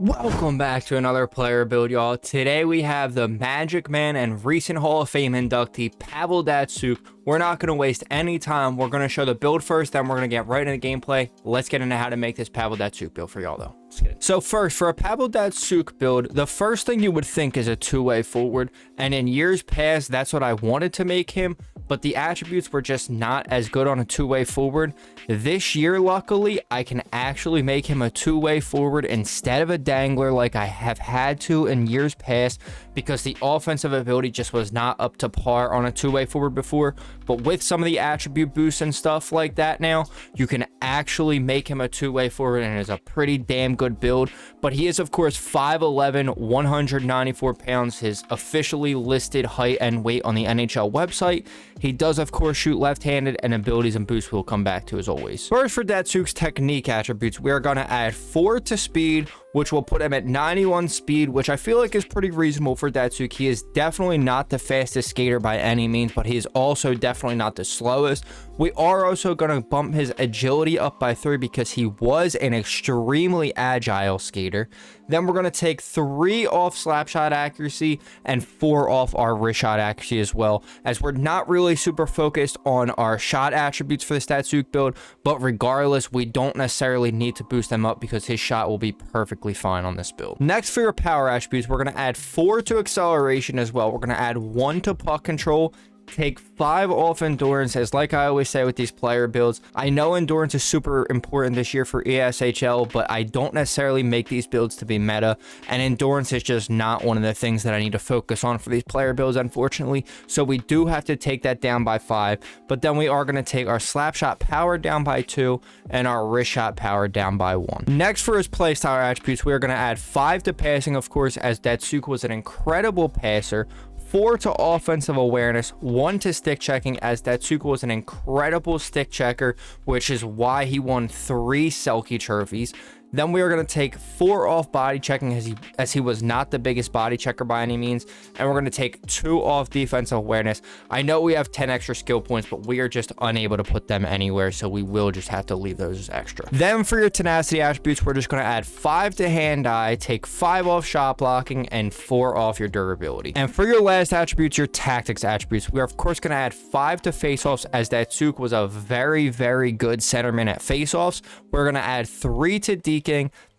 Welcome back to another player build, y'all. Today we have the Magic Man and recent Hall of Fame inductee Pavel Datsyuk. We're not going to waste any time. We're going to show the build first, then we're going to get right into gameplay. Let's get into how to make this Pavel Datsyuk build for y'all, though. So first, for a Pavel Datsyuk build, the first thing you would think is a two-way forward, and in years past, that's what I wanted to make him, but the attributes were just not as good on a two-way forward. This year, luckily, I can actually make him a two-way forward instead of a dangler like I have had to in years past, because the offensive ability just was not up to par on a two-way forward before. But with some of the attribute boosts and stuff like that now, you can actually make him a two-way forward, and it is a pretty damn good build. But he is, of course, 5'11", 194 pounds, his officially listed height and weight on the NHL website. He does, of course, shoot left-handed, and abilities and boosts we'll come back to as always. First, for Datsyuk's technique attributes, we are going to add 4 to speed, which will put him at 91 speed, which I feel like is pretty reasonable for Datsyuk. He is definitely not the fastest skater by any means, but he is also definitely not the slowest. We are also going to bump his agility up by 3 because he was an extremely agile skater. Then we're going to take 3 off slap shot accuracy and 4 off our wrist shot accuracy as well, as we're not really super focused on our shot attributes for the Datsyuk build, but regardless, we don't necessarily need to boost them up because his shot will be perfectly fine on this build. Next, for your power attributes, we're going to add 4 to acceleration as well. We're going to add 1 to puck control, take 5 off endurance, as like I always say with these player builds, I know endurance is super important this year for ESHL, but I don't necessarily make these builds to be meta, and endurance is just not one of the things that I need to focus on for these player builds, unfortunately. So we do have to take that down by 5, but then we are going to take our slap shot power down by 2 and our wrist shot power down by 1. Next, for his playstyle attributes, we are going to add 5 to passing, of course, as Datsyuk was an incredible passer, 4 to offensive awareness, 1 to stick checking, as Datsyuk was an incredible stick checker, which is why he won 3 Selke trophies. Then we are going to take 4 off body checking, as he was not the biggest body checker by any means. And we're going to take 2 off defensive awareness. I know we have 10 extra skill points, but we are just unable to put them anywhere, so we will just have to leave those as extra. Then for your tenacity attributes, we're just going to add 5 to hand-eye, take 5 off shot blocking, and 4 off your durability. And for your last attributes, your tactics attributes, we are of course going to add 5 to face-offs, as Datsyuk was a very, very good centerman at face-offs. We're going to add 3 to DK,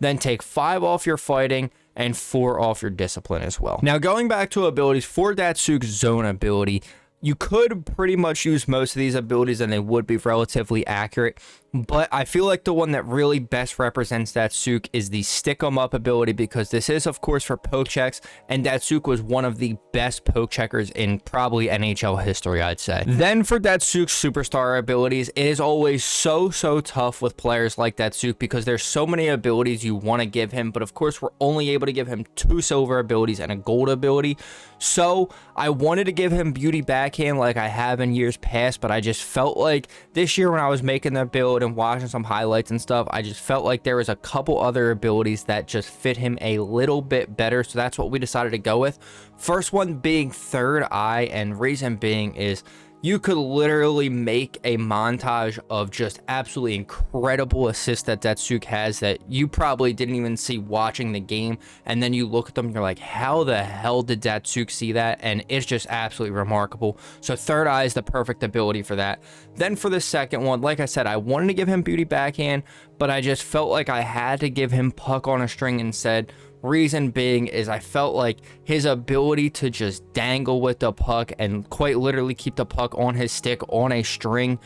then take 5 off your fighting and 4 off your discipline as well. Now, going back to abilities, for Datsyuk's zone ability, you could pretty much use most of these abilities and they would be relatively accurate, but I feel like the one that really best represents Datsyuk is the stick 'em up ability, because this is of course for poke checks, and Datsyuk was one of the best poke checkers in probably NHL history, I'd say. Then for Datsyuk's superstar abilities, it is always so tough with players like Datsyuk because there's so many abilities you want to give him, but of course we're only able to give him 2 silver abilities and a gold ability. So I wanted to give him beauty backhand like I have in years past, but I just felt like this year when I was making the build and watching some highlights and stuff, I just felt like there was a couple other abilities that just fit him a little bit better, so that's what we decided to go with. First one being third eye, and reason being is you could literally make a montage of just absolutely incredible assists that Datsyuk has that you probably didn't even see watching the game, and then you look at them and you're like, how the hell did Datsyuk see that? And it's just absolutely remarkable. So third eye is the perfect ability for that. Then for the second one, like I said, I wanted to give him beauty backhand, but I just felt like I had to give him puck on a string instead. Reason being is I felt like his ability to just dangle with the puck and quite literally keep the puck on his stick on a string,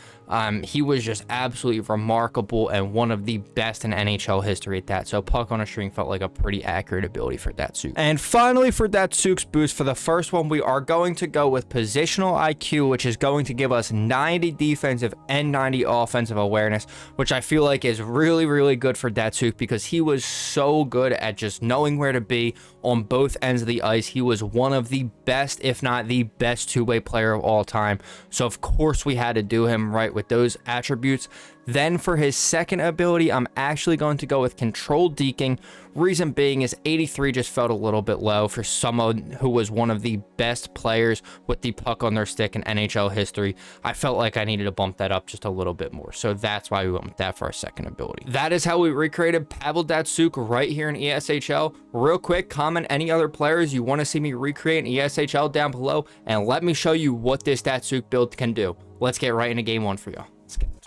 he was just absolutely remarkable and one of the best in NHL history at that. So puck on a string felt like a pretty accurate ability for Datsyuk. And finally, for Datsyuk's boost, for the first one, we are going to go with positional IQ, which is going to give us 90 defensive and 90 offensive awareness, which I feel like is really good for Datsyuk because he was so good at just knowing where to be on both ends of the ice. He was one of the best, if not the best, two-way player of all time. So of course we had to do him right with those attributes. Then for his second ability, I'm actually going to go with controlled deking. Reason being is 83 just felt a little bit low for someone who was one of the best players with the puck on their stick in NHL history. I felt like I needed to bump that up just a little bit more. So that's why we went with that for our second ability. That is how we recreated Pavel Datsyuk right here in ESHL. Real quick, comment any other players you want to see me recreate in ESHL down below, and let me show you what this Datsyuk build can do. Let's get right into game one for y'all.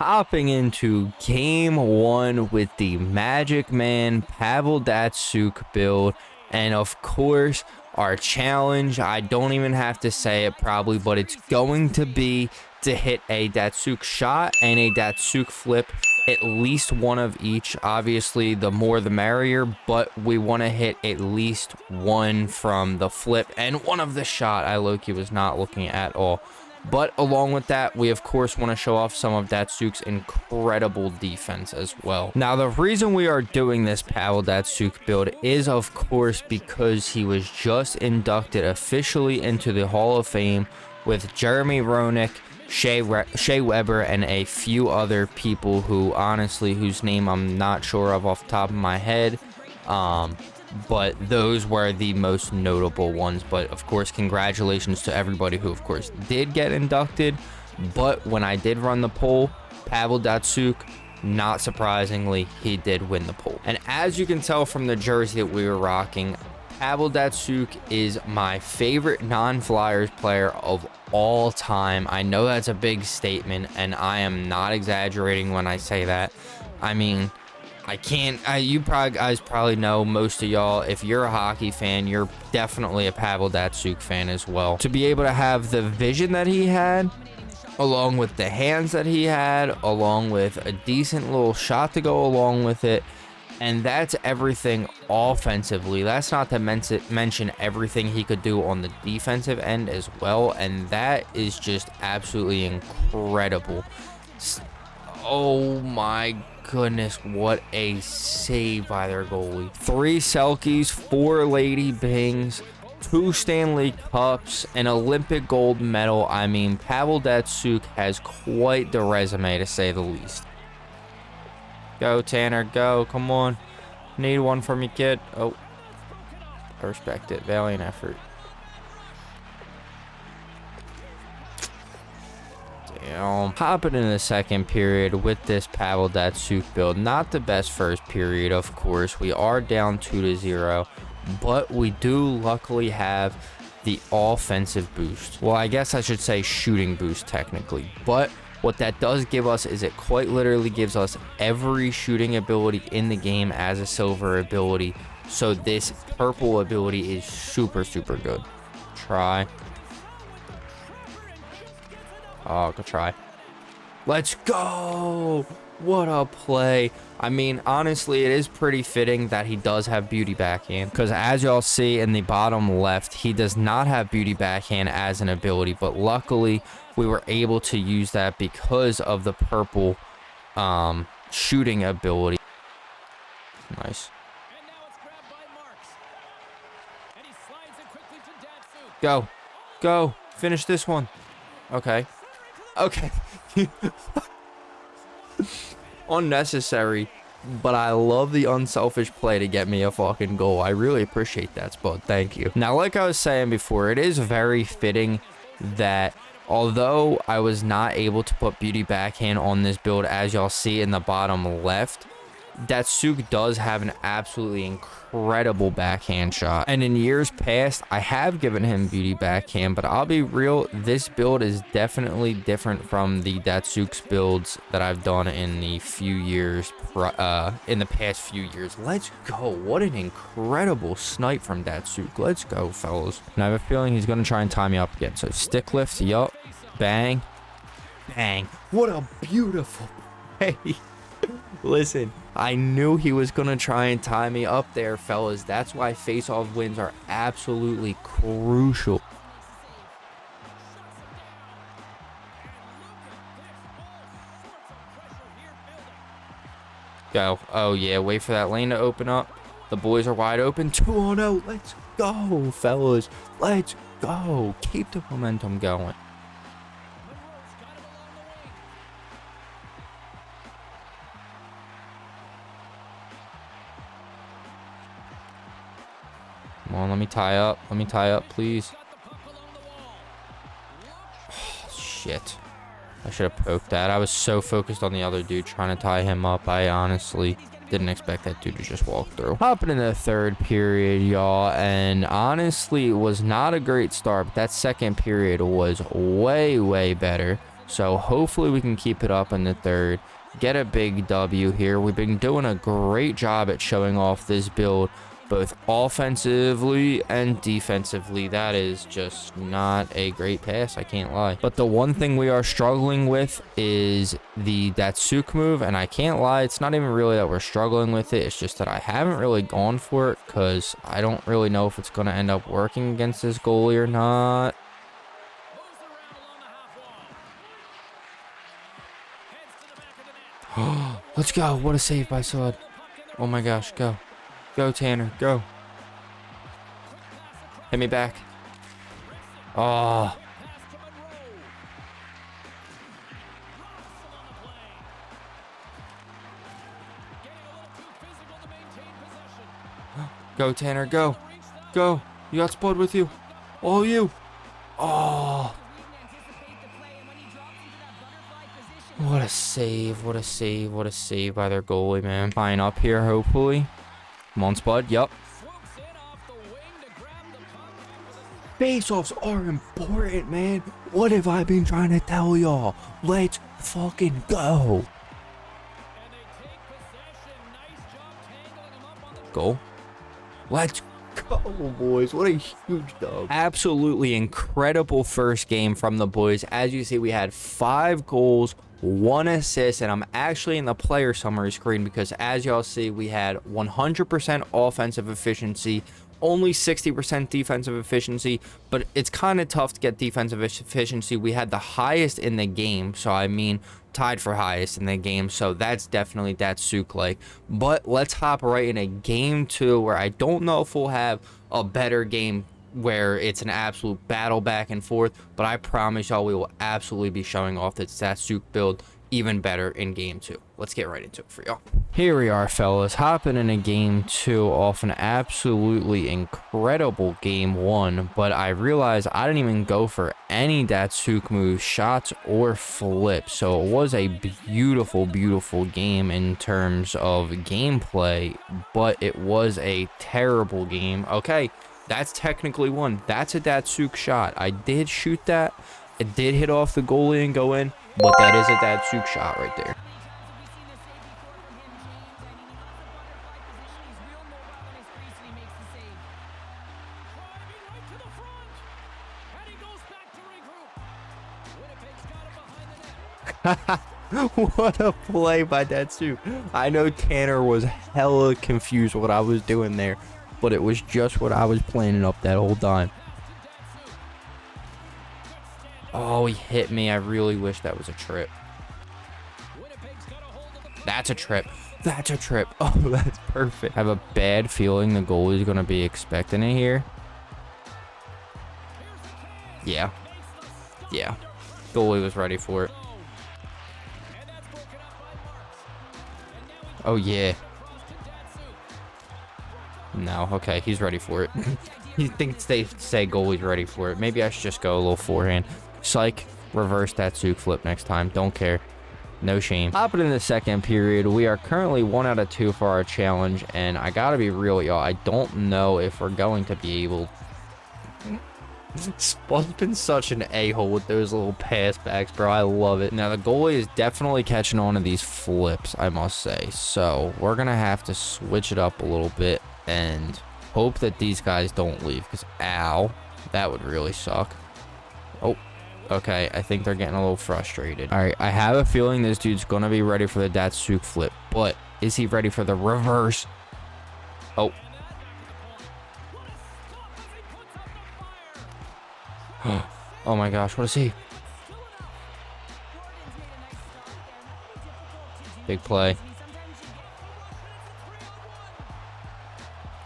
Hopping into game one with the Magic Man Pavel Datsyuk build, and of course our challenge, I don't even have to say it probably, but it's going to be to hit a Datsyuk shot and a Datsyuk flip, at least one of each. Obviously the more the merrier, but we want to hit at least one from the flip and one of the shot. I low-key was not looking at all. But along with that, we of course want to show off some of Datsyuk's incredible defense as well. Now, the reason we are doing this Pavel Datsyuk build is of course because he was just inducted officially into the Hall of Fame with Jeremy Roenick, Shea Weber, and a few other people who honestly, whose name I'm not sure of off the top of my head. But those were the most notable ones. But of course, congratulations to everybody who of course did get inducted. But when I did run the poll, Pavel Datsyuk, not surprisingly, he did win the poll. And as you can tell from the jersey that we were rocking, Pavel Datsyuk is my favorite non-Flyers player of all time. I know that's a big statement, and I am not exaggerating when I say that. I mean, you guys probably know, most of y'all, if you're a hockey fan, you're definitely a Pavel Datsyuk fan as well. To be able to have the vision that he had, along with the hands that he had, along with a decent little shot to go along with it, and that's everything offensively. That's not to mention everything he could do on the defensive end as well, and that is just absolutely incredible. Oh my goodness, what a save by their goalie. 3 Selkes, 4 Lady Bings, 2 Stanley Cups, an Olympic gold medal. I mean, Pavel Datsyuk has quite the resume, to say the least. Go, Tanner, go. Come on. Need one from you, kid. Oh, I respect it. Valiant effort. Hopping in the second period with this Pavel Datsyuk build. Not the best first period, of course. We are down 2-0, but we do luckily have the offensive boost. Well, I guess I should say shooting boost technically, but what that does give us is it quite literally gives us every shooting ability in the game as a silver ability. So this purple ability is super, super good. Try. Oh, good try. Let's go. What a play. I mean, honestly, it is pretty fitting that he does have beauty backhand, because as y'all see in the bottom left, he does not have beauty backhand as an ability, but luckily we were able to use that because of the purple shooting ability. Nice. Go. Go. Finish this one. Okay. Okay. Unnecessary, but I love the unselfish play to get me a fucking goal. I really appreciate that, Spud. Thank you. Now, like I was saying before, it is very fitting that although I was not able to put beauty backhand on this build, as y'all see in the bottom left, Datsyuk does have an absolutely incredible backhand shot. And in years past, I have given him beauty backhand, but I'll be real, this build is definitely different from the Datsyuk's builds that I've done in the few years, in the past few years. Let's go. What an incredible snipe from Datsyuk. Let's go, fellas. And I have a feeling he's going to try and tie me up again. So stick lift, yup, bang, bang. What a beautiful play. Listen, I knew he was going to try and tie me up there, fellas. That's why face-off wins are absolutely crucial. Go. Oh, yeah. Wait for that lane to open up. The boys are wide open. 2-0. Let's go, fellas. Let's go. Keep the momentum going. Come on, let me tie up. Let me tie up, please. Oh, shit. I should have poked that. I was so focused on the other dude trying to tie him up. I honestly didn't expect that dude to just walk through. Hopping in the third period, y'all. And honestly, it was not a great start. But that second period was way, way better. So hopefully we can keep it up in the third. Get a big W here. We've been doing a great job at showing off this build, both offensively and defensively. That is just not a great pass, I can't lie. But the one thing we are struggling with is the Datsyuk move, and I can't lie, it's not even really that we're struggling with it. It's just that I haven't really gone for it because I don't really know if it's going to end up working against this goalie or not. Let's go. What a save by Sud. Oh my gosh, go. Go, Tanner, go. Hit me back. Oh. Go, Tanner, go. Go. You got Spud with you. All you. Oh. What a save. What a save. What a save by their goalie, man. Fine up here, hopefully. Come on, Spud. Yup. Face-offs are important, man. What have I been trying to tell y'all? Let's fucking go. Goal. Let's go, boys. What a huge dub. Absolutely incredible first game from the boys. As you see, we had 5 goals, 1 assist, and I'm actually in the player summary screen because as y'all see, we had 100% offensive efficiency, only 60% defensive efficiency, but it's kind of tough to get defensive efficiency. We had the highest in the game, so I mean tied for highest in the game, so that's definitely Datsyuk like. But let's hop right into game 2, where I don't know if we'll have a better game where it's an absolute battle back and forth, but I promise y'all we will absolutely be showing off this Datsyuk build even better in game 2. Let's get right into it for y'all. Here we are, fellas, hopping in a game 2 off an absolutely incredible game 1, but I realized I didn't even go for any Datsyuk moves, shots, or flips, so it was a beautiful, beautiful game in terms of gameplay, but it was a terrible game. Okay, that's technically one. That's a Datsyuk shot. I did shoot that. It did hit off the goalie and go in, but that is a Datsyuk shot right there. What a play by Datsyuk. I know Tanner was hella confused what I was doing there, but it was just what I was planning up that whole time. Oh, he hit me. I really wish that was a trip. That's a trip. That's a trip. Oh, that's perfect. I have a bad feeling the goalie's going to be expecting it here. Yeah. Yeah. Goalie was ready for it. Oh, yeah. No, okay, he's ready for it. He thinks they say goalie's ready for it. Maybe I should just go a little forehand. Psych, reverse Datsyuk flip next time. Don't care. No shame. Hopping in the second period, we are currently 1 out of 2 for our challenge, and I gotta be real, y'all. I don't know if we're going to be able... Spud's been such an a-hole with those little pass backs, bro. I love it. Now, the goalie is definitely catching on to these flips, I must say. So, we're gonna have to switch it up a little bit and hope that these guys don't leave, because, ow, that would really suck. Oh. Okay, I think they're getting a little frustrated. All right, I have a feeling this dude's going to be ready for the Datsyuk flip, but is he ready for the reverse? Oh. Oh my gosh, what is he? Big play.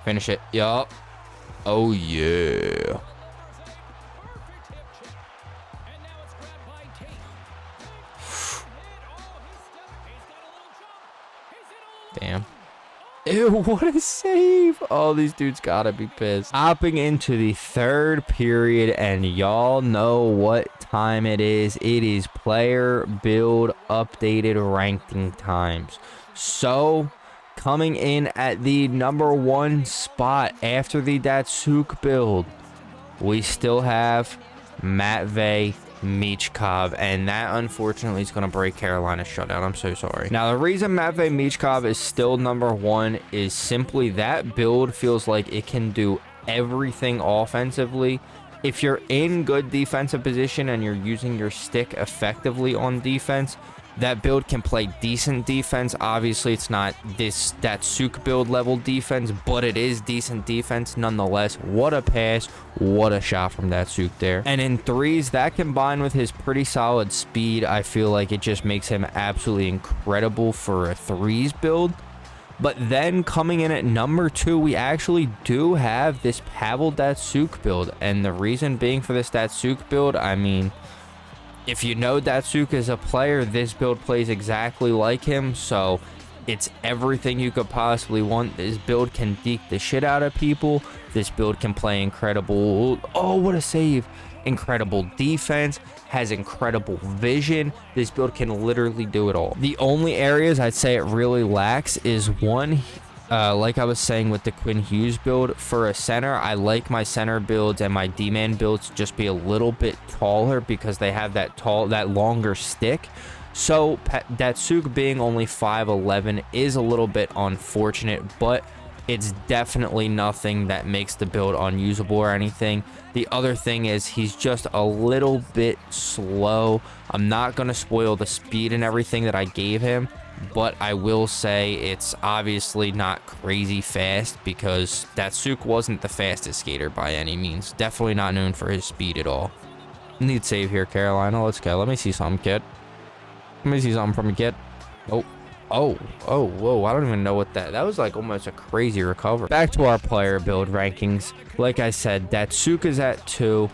Finish it. Yup. Oh, yeah. Damn. Ew. Ew, what a save. Oh, these dudes gotta be pissed. Hopping into the third period, and y'all know what time it is. It is player build updated ranking times. So, coming in at the number 1 spot after the Datsyuk build, we still have Matvey Michkov, and that unfortunately is going to break Carolina's shutout. I'm so sorry. Now, the reason Matvey Michkov is still number 1 is simply that build feels like it can do everything offensively. If you're in good defensive position and you're using your stick effectively on defense, that build can play decent defense. Obviously, it's not this Datsyuk build level defense, but it is decent defense nonetheless. What a pass. What a shot from Datsyuk there. And in threes, that combined with his pretty solid speed, I feel like it just makes him absolutely incredible for a threes build. But then coming in at number 2, we actually do have this Pavel Datsyuk build. And the reason being for this Datsyuk build, I mean, if you know Datsyuk is a player, this build plays exactly like him, so it's everything you could possibly want. This build can deke the shit out of people. This build can play incredible. Oh, what a save. Incredible defense, has incredible vision. This build can literally do it all. The only areas I'd say it really lacks is one, like I was saying with the Quinn Hughes build, for a center, I like my center builds and my D-man builds to just be a little bit taller because they have that longer stick. So Datsyuk being only 5'11" is a little bit unfortunate, but it's definitely nothing that makes the build unusable or anything. The other thing is he's just a little bit slow. I'm not going to spoil the speed and everything that I gave him, but I will say it's obviously not crazy fast because Datsyuk wasn't the fastest skater by any means. Definitely not known for his speed at all. Need save here, Carolina. Let's go. Let me see something, kid. Let me see something from you, kid. Oh, whoa. I don't even know what that was, like almost a crazy recovery. Back to our player build rankings. Like I said, Datsyuk is at 2.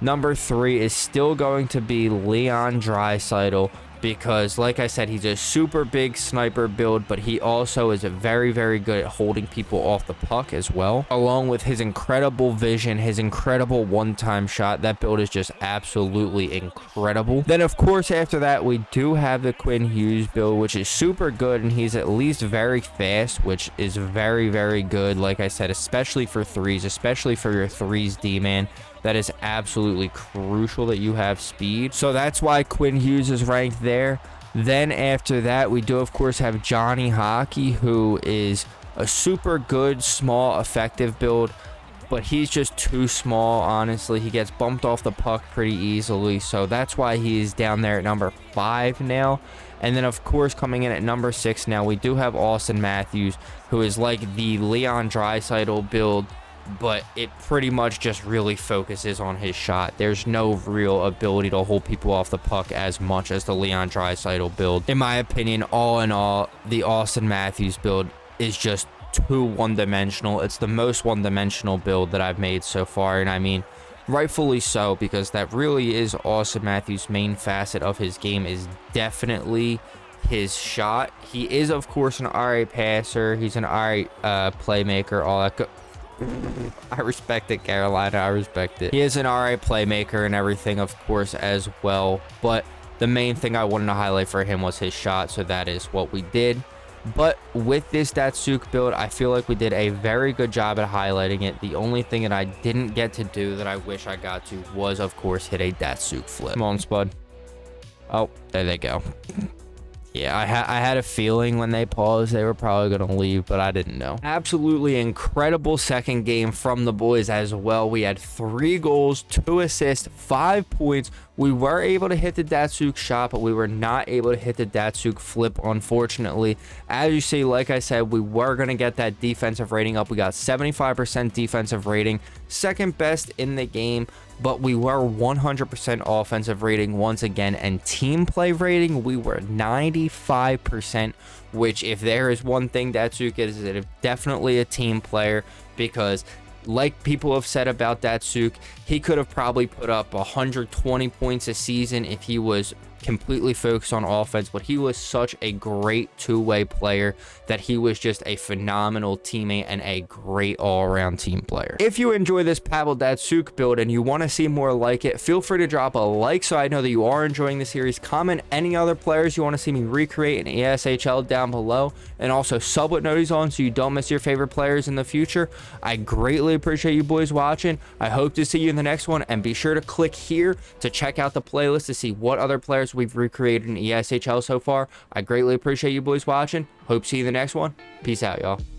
Number 3 is still going to be Leon Draisaitl, because like I said, he's a super big sniper build, but he also is very, very good at holding people off the puck as well. Along with his incredible vision, his incredible one-time shot, that build is just absolutely incredible. Then of course after that we do have the Quinn Hughes build, which is super good, and he's at least very fast, which is very, very good. Like I said, especially for threes, especially for your threes D-man. That is absolutely crucial that you have speed. So that's why Quinn Hughes is ranked there. Then after that, we do, of course, have Johnny Hockey, who is a super good, small, effective build. But he's just too small, honestly. He gets bumped off the puck pretty easily. So that's why he's down there at number 5 now. And then, of course, coming in at number 6 now, we do have Austin Matthews, who is like the Leon Draisaitl build, but it pretty much just really focuses on his shot. There's no real ability to hold people off the puck as much as the Leon Draisaitl build. In my opinion, all in all, the Austin Matthews build is just too one-dimensional. It's the most one-dimensional build that I've made so far, and I mean, rightfully so, because that really is Austin Matthews' main facet of his game, is definitely his shot. He is, of course, an alright passer. He's an alright playmaker, all that I respect it, Carolina. I respect it. He is an alright playmaker and everything, of course, as well. But the main thing I wanted to highlight for him was his shot, so that is what we did. But with this Datsyuk build, I feel like we did a very good job at highlighting it. The only thing that I didn't get to do that I wish I got to was, of course, hit a Datsyuk flip. Come on, Spud. Oh, there they go. Yeah, I had a feeling when they paused they were probably going to leave, but I didn't know. Absolutely incredible second game from the boys as well. We had 3 goals, 2 assists, 5 points. We were able to hit the Datsyuk shot, but we were not able to hit the Datsyuk flip, unfortunately. As you see, like I said, we were going to get that defensive rating up. We got 75% defensive rating, second best in the game, but we were 100% offensive rating once again, and team play rating, we were 95%, which if there is one thing Datsyuk is definitely a team player, because like people have said about Datsyuk, he could have probably put up 120 points a season if he was completely focused on offense, but he was such a great two-way player that he was just a phenomenal teammate and a great all-around team player. If you enjoy this Pavel Datsyuk build and you want to see more like it, feel free to drop a like so I know that you are enjoying the series. Comment any other players you want to see me recreate in ESHL down below, and also sub with noties on so you don't miss your favorite players in the future. I greatly appreciate you boys watching. I hope to see you in the next one, and be sure to click here to check out the playlist to see what other players we've recreated in ESHL so far. I greatly appreciate you boys watching. Hope to see you in the next one. Peace out, y'all.